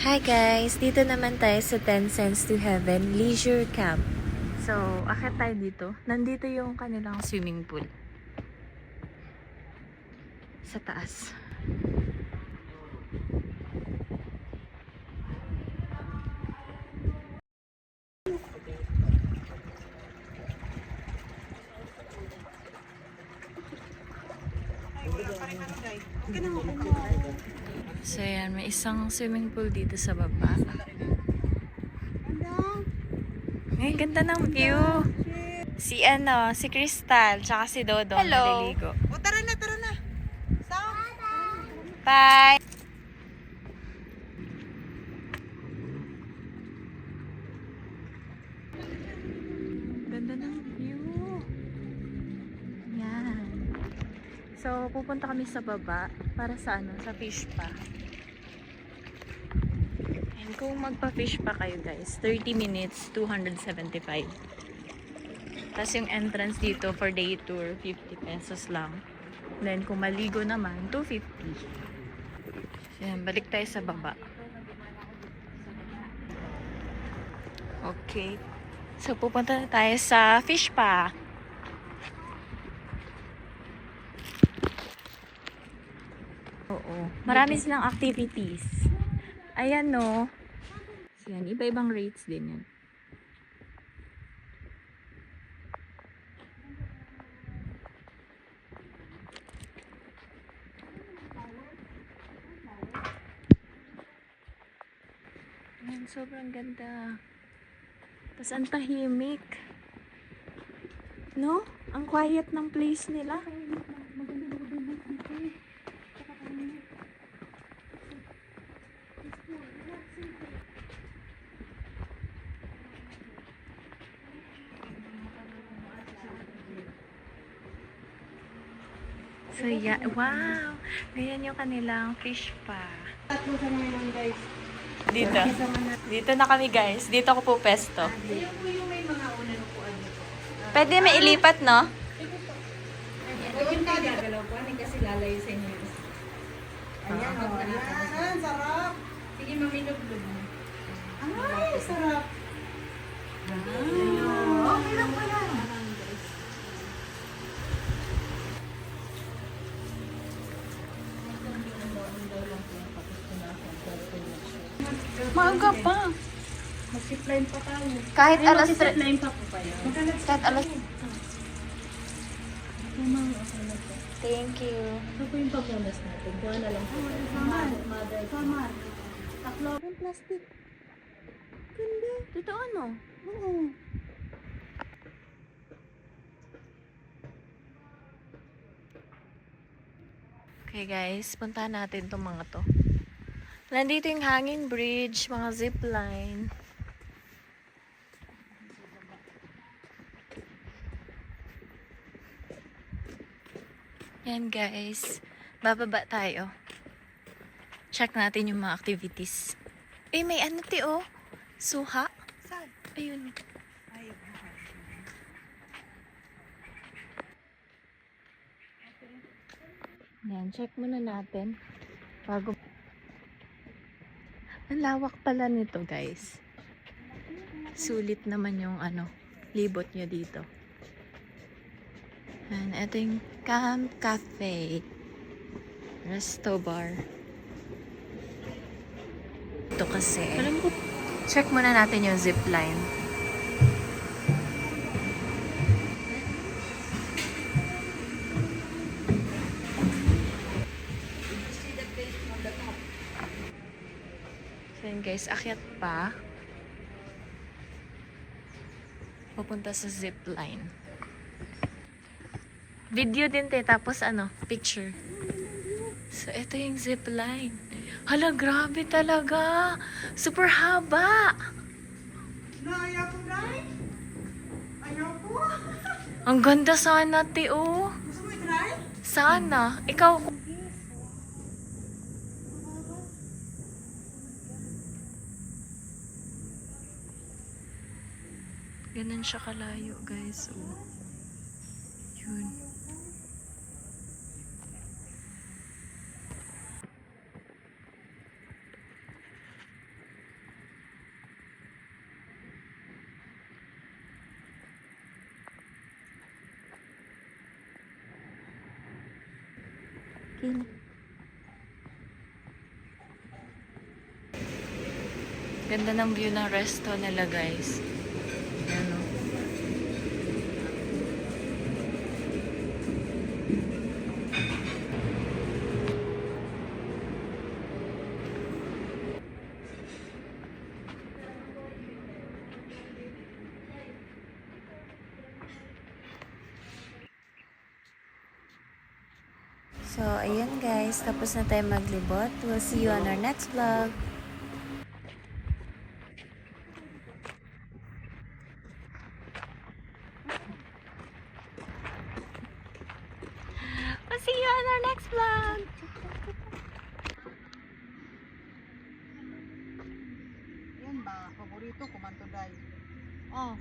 Hi guys! Dito naman tayo sa 10 Cents to Heaven Leisure Camp. So, akit tayo dito. Nandito yung kanilang swimming pool. Sa taas. So, yan. May isang swimming pool dito sa baba. Ay, ganda ng view. Si Crystal, tsaka si Dodong naliligo. O, tara na, tara na. Bye! Ganda ng view. Yan. So, pupunta kami sa baba para sa sa fish pa. And kung magpa-fish pa kayo guys, 30 minutes, 275. Tapos yung entrance dito for day tour, 50 pesos lang. Then kung maligo naman, 250. So, yan, balik tayo sa baba. Okay. So, pupunta na tayo sa fish pa. Oo. Marami silang activities. Ayan, no. So, yan. Iba-ibang rates din yan. Ayan, sobrang ganda. Tapos, ang tahimik. No? Ang quiet ng place nila. So, yeah. Wow! Ganyan yung kanilang fish pa. Tatlo sa ngayon, guys. Dito. Dito na kami, guys. Dito ako po pesto. Ayun po yung may mga unan po ano. Pwede may ilipat, no? Ayun ka, gagalaw po. Kasi lalayo sa inyo. Ayan, o. Ayan, sarap. Sige, mamilog-log mo. Ay, sarap. Okay lang pala. Maaga pa. Mag-zipline pa tayo. Kahit alas 3. Mag-zipline pa po kayo. Kahit alas... Thank you. Ano po yung pag-bonus natin? Kuha na lang po. Samar. Tatlo. Yung plastic. Ganda. Totoo, no? Oo. Okay, guys. Puntahan natin itong mga to. Nandito yung hanging bridge, mga zipline. Yan, guys. Bababa tayo. Check natin yung mga activities. Eh, may ano, oh. Suha. Saan? Ayun. Ayun. Yan, check muna natin. Bago. Ang lawak pala nito, guys. Sulit naman yung libot nyo dito. And ito yung Camp Cafe. Resto bar. Ito kasi. Check muna natin yung zipline. So yun guys, akyat pa. Pupunta sa zipline. Video din tapos picture. So ito yung zipline. Hala, grabe talaga. Super haba. Ayaw ko, guys. Ayaw ko. Ang ganda sana, oh. Gusto mo i-try? Sana. Ikaw. Ganun siya kalayo, guys. Oh. Yun. Pino. Ganda ng view ng resto nila, guys. Ano? So, ayan guys. Tapos na tayo maglibot. We'll see you on our next vlog. We'll see you on our next vlog. Yan ba? Paborito ko man to, day. Oh,